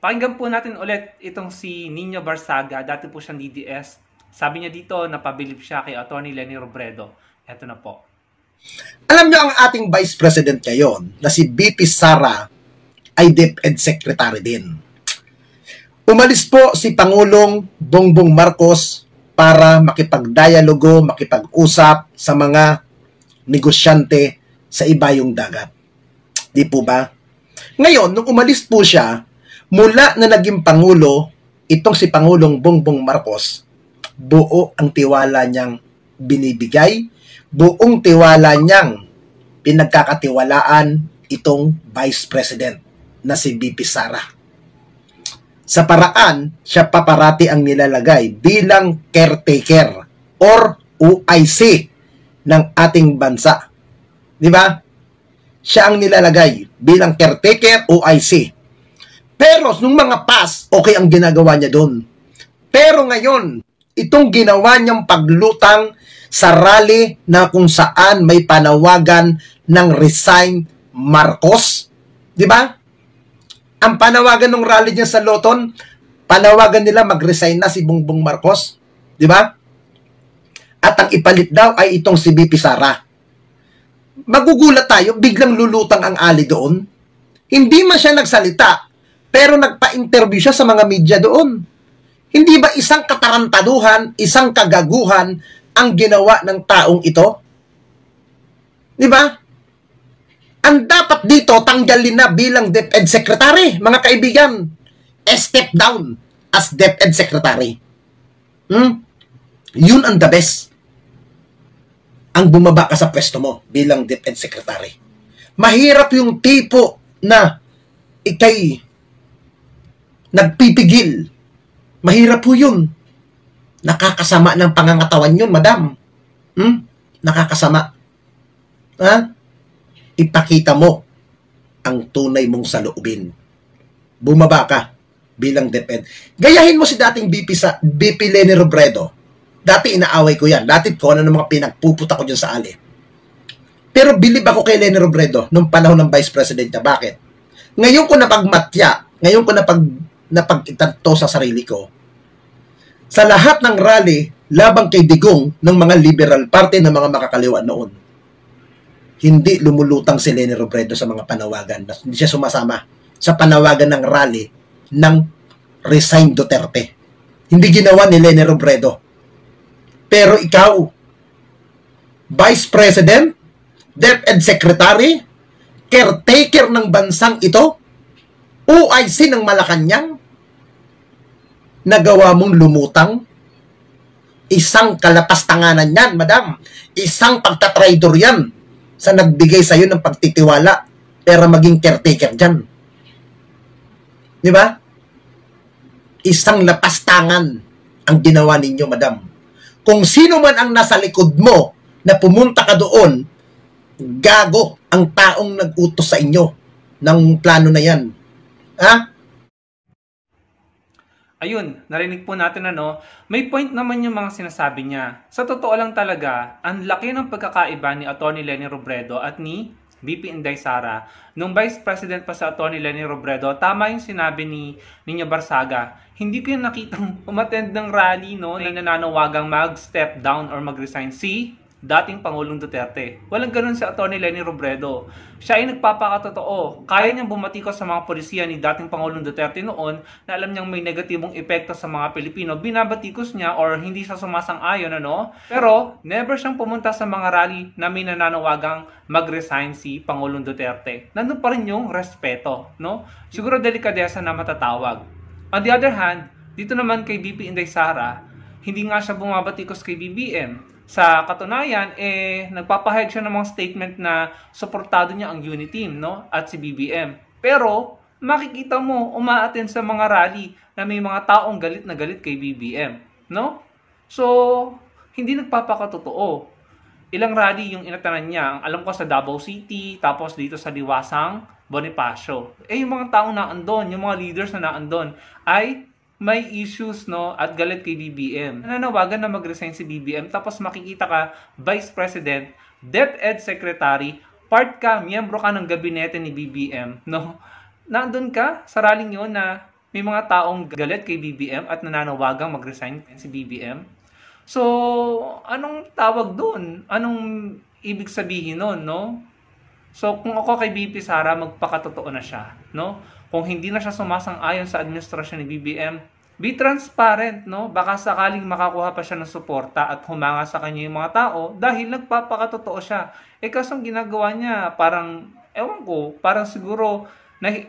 Pakinggan po natin ulit itong si Nino Barsaga, dati po siyang DDS. Sabi niya dito na pabilib siya kay Atty. Leni Robredo. Eto na po. Alam niyo ang ating Vice President ngayon na si VP Sara ay DepEd Secretary din. Umalis po si Pangulong Bongbong Marcos para makipagdialogo, makipag-usap sa mga negosyante sa ibayong dagat. Di po ba? Ngayon, nung umalis po siya, mula na naging Pangulo, itong si Pangulong Bongbong Marcos, buo ang tiwala niyang binibigay, buong tiwala niyang pinagkakatiwalaan itong Vice President na si VP Sara. Sa paraan, siya paparati ang nilalagay bilang caretaker or OIC ng ating bansa. Di ba? Siya ang nilalagay bilang caretaker OIC. Pero nung mga past, okay ang ginagawa niya doon. Pero ngayon, itong ginawa niyang paglutang sa rally na kung saan may panawagan ng resign Marcos. Di ba? Ang panawagan ng rally niya sa Loton, panawagan nila mag-resign na si Bongbong Marcos. Di ba? At ang ipalit daw ay itong si VP Sara. Magugulat tayo, biglang lulutang ang ali doon. Hindi man siya nagsalita, pero nagpa-interview siya sa mga media doon. Hindi ba isang katarantaduhan, isang kagaguhan ang ginawa ng taong ito? Di ba? Ang dapat dito, tanggalin na bilang DepEd Secretary, mga kaibigan. Step down as DepEd Secretary. Yun ang the best. Ang bumaba ka sa pwesto mo bilang DepEd Secretary. Mahirap yung tipo na ikay nagpipigil. Mahirap po yun. Nakakasama ng pangangatawan yun, madam. Nakakasama. Ha? Ipakita mo ang tunay mong saloobin. Bumaba ka bilang DepEd. Gayahin mo si dating VP Leni Robredo. Dati inaaway ko yan. Dati ko ano ng mga pinagpuputa ko dyan sa ali. Pero bilib ako kay Leni Robredo nung panahon ng Vice President niya. Bakit? Ngayon ko napagmatya, ngayon ko napag-itanto sa sarili ko, sa lahat ng rally labang kay Digong ng mga Liberal Party ng mga makakaliwa noon, hindi lumulutang si Leni Robredo sa mga panawagan. Hindi siya sumasama sa panawagan ng rally ng Resign Duterte. Hindi ginawa ni Leni Robredo. Pero ikaw, Vice President, DepEd Secretary, caretaker ng bansang ito, OIC ng Malacanang, nagawa mong lumutang. Isang kalapastanganan yan, madam. Isang pagtatraidor yan sa nagbigay sa iyo ng pagtitiwala pero maging caretaker dyan. Di ba? Isang lapastangan ang ginawa ninyo, madam. Kung sino man ang nasa likod mo na pumunta ka doon, gago ang taong nag-utos sa inyo ng plano na yan. Ha? Ayun, narinig po natin may point naman yung mga sinasabi niya. Sa totoo lang talaga, ang laki ng pagkakaiba ni Atty. Leni Robredo at ni VP Inday Sara. Nung Vice President pa sa Atty. Leni Robredo, tama yung sinabi ni Nino Barsaga. Hindi ko yung nakitang umattend ng rally na nananawagang mag-step down or mag-resign si dating Pangulong Duterte. Walang ganun si Atty. Leni Robredo. Siya ay nagpapakatotoo. Kaya niyang bumatikos sa mga polisiya ni dating Pangulong Duterte noon na alam niyang may negatibong epekto sa mga Pilipino. Binabatikos niya or hindi siya sumasang-ayon, Pero never siyang pumunta sa mga rally na may nananawagang mag-resign si Pangulong Duterte. Nandun pa rin yung respeto, Siguro delikadesa na matatawag. On the other hand, dito naman kay VP Inday Sara, hindi nga siya bumabatikos kay BBM. Sa katunayan, nagpapahayag siya ng mga statement na suportado niya ang Unity Team, at si BBM. Pero, makikita mo, umaattend sa mga rally na may mga taong galit na galit kay BBM, So, hindi nagpapakatotoo. Ilang rally yung inatanan niya. Ang alam ko sa Davao City, tapos dito sa Diwasang Bonifacio. Yung mga taong naandun, yung mga leaders na naandun, ay may issues at galit kay BBM. Nananawagan na mag-resign si BBM tapos makikita ka Vice President, DepEd Secretary, miyembro ka ng gabinete ni BBM, Nandun ka sa rallying yun na may mga taong galit kay BBM at nananawagang mag-resign si BBM. So, anong tawag doon? Anong ibig sabihin nun, no? So, kung ako kay BP Sara, magpakatotoo na siya, no? Kung hindi na siya sumasang-ayon sa administrasyon ni BBM, be transparent, no? Baka sakaling makakuha pa siya ng suporta at humanga sa kanya yung mga tao dahil nagpapakatotoo siya. Kasong ginagawa niya, parang, ewan ko, parang siguro,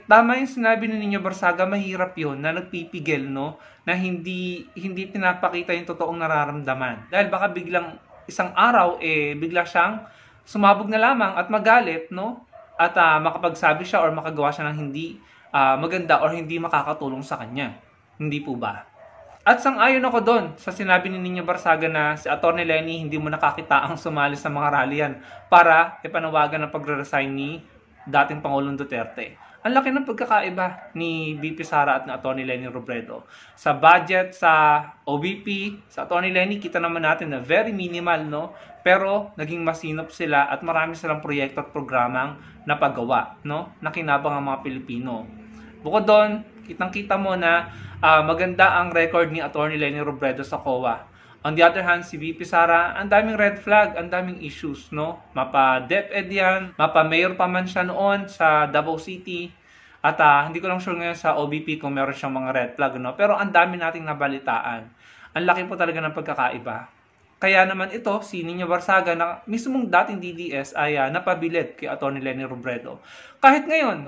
tama yung sinabi ni Nino Barsaga, mahirap yun, na nagpipigil, no? Na hindi pinapakita yung totoong nararamdaman. Dahil baka biglang isang araw, bigla siyang sumabog na lamang at magalit, no? At makapagsabi siya or makagawa siya ng hindi maganda or hindi makakatulong sa kanya. Hindi po ba? At sang-ayon ako doon sa sinabi ni Nino Barsaga na si Atty. Lenny hindi mo nakakitaang sumali sa mga rallian para ipanawagan ng pagre-resign ni dating Pangulong Duterte. Ang laki ng pagkakaiba ni BP Sara at ni Atty. Lenny Robredo. Sa budget, sa OBP, sa Atty. Lenny, kita naman natin na very minimal, no? Pero naging masinop sila at marami silang proyekto at programang napagawa, no? Nakinabang ang mga Pilipino. Bukod doon, kitang-kita mo na maganda ang record ni Atty. Lenny Robredo sa COA. On the other hand, si VP Sara, ang daming red flag, ang daming issues, no? Mapa-DepEd yan, mapa-mayor pa man siya noon sa Davao City. At hindi ko lang sure ngayon sa OBP kung meron siyang mga red flag, no? Pero ang dami nating nabalitaan. Ang laki po talaga ng pagkakaiba. Kaya naman ito, si Nino Barsaga na mismong dating DDS ay napabilid kay Atty. Lenny Robredo. Kahit ngayon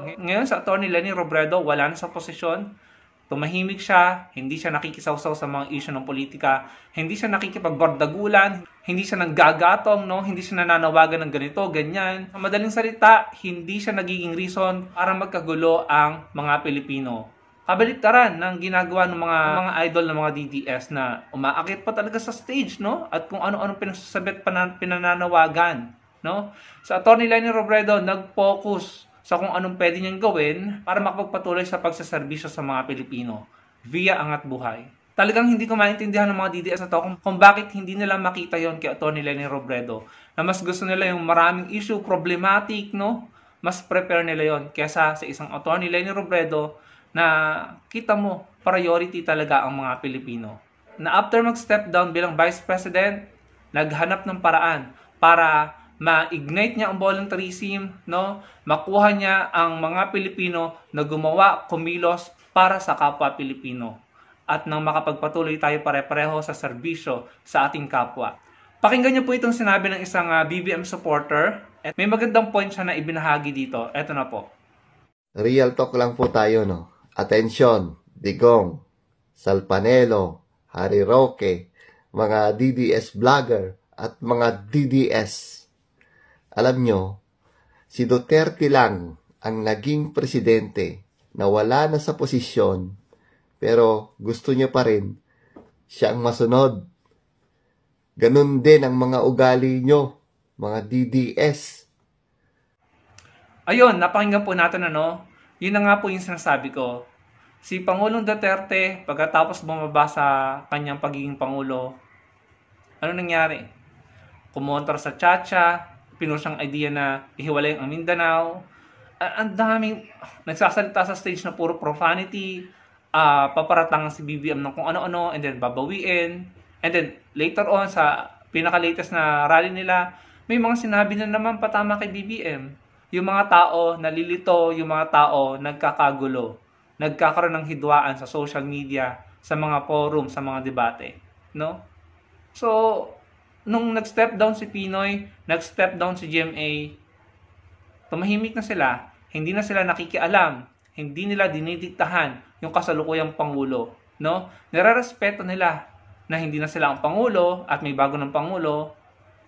sa Atty. Lenny Robredo, wala na sa posisyon, tumahimik siya, hindi siya nakikisawsaw sa mga issue ng politika, hindi siya nakikipagbardagulan, hindi siya nanggagatong, no? Hindi siya nananawagan ng ganito, ganyan. Sa madaling salita, hindi siya nagiging reason para magkagulo ang mga Pilipino. Kabaliktaran ng ginagawa ng mga idol ng mga DDS na umaakit pa talaga sa stage, no? At kung ano-anong pinasasabit pinananawagan, no? Sa Atty. Lenny Robredo, nag-focus sa kung anong pwede niyang gawin para makapagpatuloy sa pagsaserbisyo sa mga Pilipino via Angat Buhay. Talagang hindi ko maintindihan ng mga DDS na to kung bakit hindi nila makita yon kay Atty. Lenny Robredo. Na mas gusto nila yung maraming issue, problematic, no? Mas prepare nila yon kesa sa isang Atty. Lenny Robredo na kita mo, priority talaga ang mga Pilipino. Na after mag-step down bilang Vice President, naghanap ng paraan para ma-ignite niya ang voluntarism, no? Makuha niya ang mga Pilipino na gumawa, kumilos para sa kapwa Pilipino. At nang makapagpatuloy tayo pare-pareho sa serbisyo sa ating kapwa. Pakinggan niyo po itong sinabi ng isang BBM supporter. At may magandang point siya na ibinahagi dito. Eto na po. Real talk lang po tayo, no? Atensyon, Digong, Salpanelo, Harry Roque, mga DDS vlogger at mga DDS. Alam nyo, si Duterte lang ang naging presidente na wala na sa posisyon pero gusto niya pa rin siyang masunod. Ganun din ang mga ugali nyo, mga DDS. Ayun, napakinggan po natin yun na nga po yung sinasabi ko. Si Pangulong Duterte, pagkatapos bumaba sa kanyang pagiging Pangulo, ano nangyari? Kumontra sa Chacha, pinush ang idea na ihiwalay ang Mindanao. Ang daming nagsasalita sa stage na puro profanity, paparatangan si BBM ng kung ano-ano, and then babawiin. And then later on, sa pinaka-latest na rally nila, may mga sinabi na naman patama kay BBM. Yung mga tao nalilito, yung mga tao nagkakagulo, nagkakaroon ng hidwaan sa social media, sa mga forum, sa mga debate, no? So, nung nag-step down si Pinoy, nag-step down si GMA, tumahimik na sila, hindi na sila nakikialam, hindi nila dinidiktahan yung kasalukuyang Pangulo, no? Nire-respeto nila na hindi na sila ang Pangulo at may bago ng Pangulo,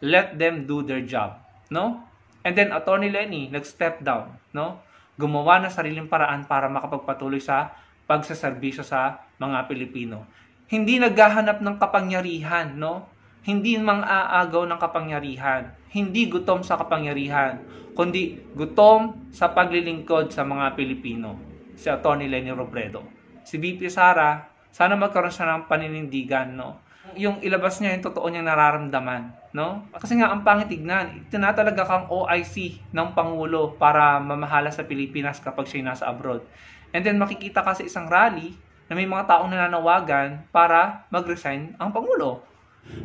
let them do their job, no? And then Atty. Lenny nag-step down, no? Gumawa ng sariling paraan para makapagpatuloy sa pagsaserbisyo sa mga Pilipino. Hindi naghahanap ng kapangyarihan, no? Hindi mang-aagaw ng kapangyarihan. Hindi gutom sa kapangyarihan, kundi gutom sa paglilingkod sa mga Pilipino. Si Atty. Lenny Robredo. Si VP Sara, sana magkaroon siya ng paninindigan, no? Yung ilabas niya yung totoo niyang nararamdaman, no? Kasi nga ang pangit tignan, tinatalaga kang OIC ng Pangulo para mamahala sa Pilipinas kapag siya nasa abroad. And then makikita ka sa isang rally na may mga taong nananawagan para mag-resign ang Pangulo.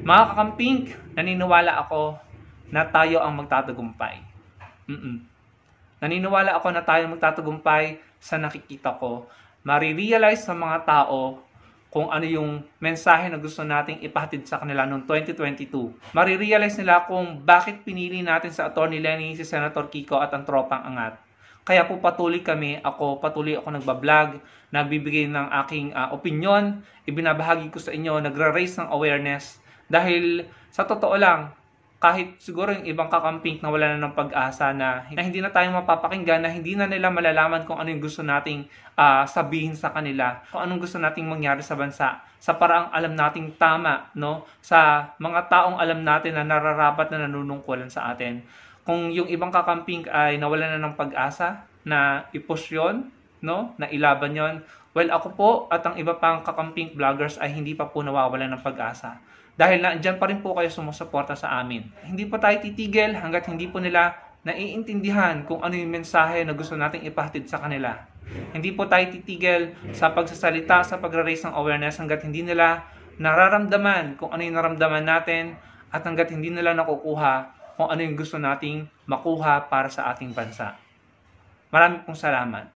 Mga kakamping, naniniwala ako na tayo ang magtatagumpay. Naniniwala ako na tayo magtatagumpay sa nakikita ko. Marirealize sa mga tao kung ano yung mensahe na gusto nating ipahatid sa kanila noong 2022. Marirealize nila kung bakit pinili natin sa Atty. Leni, si Senator Kiko at ang tropang angat. Kaya po patuloy ako nagbablog, nagbibigay ng aking opinion, ibinabahagi ko sa inyo, nagra-raise ng awareness. Dahil sa totoo lang, kahit siguro yung ibang kakamping na wala na ng pag-asa na hindi na tayo mapapakinggan, na hindi na nila malalaman kung ano yung gusto nating sabihin sa kanila, kung anong gusto nating mangyari sa bansa, sa paraang alam nating tama, no? Sa mga taong alam natin na nararapat na nanunungkulan sa atin. Kung yung ibang kakamping ay nawalan na ng pag-asa na i-push yun, no? Na ilaban yon, well, ako po at ang iba pang kakamping vloggers ay hindi pa po nawawalan ng pag-asa. Dahil nandiyan pa rin po kayo sumusuporta sa amin. Hindi po tayo titigil hanggat hindi po nila naiintindihan kung ano yung mensahe na gusto nating ipahatid sa kanila. Hindi po tayo titigil sa pagsasalita, sa pag-raise ng awareness hanggat hindi nila nararamdaman kung ano yung naramdaman natin at hanggat hindi nila nakukuha kung ano yung gusto nating makuha para sa ating bansa. Maraming pong salamat.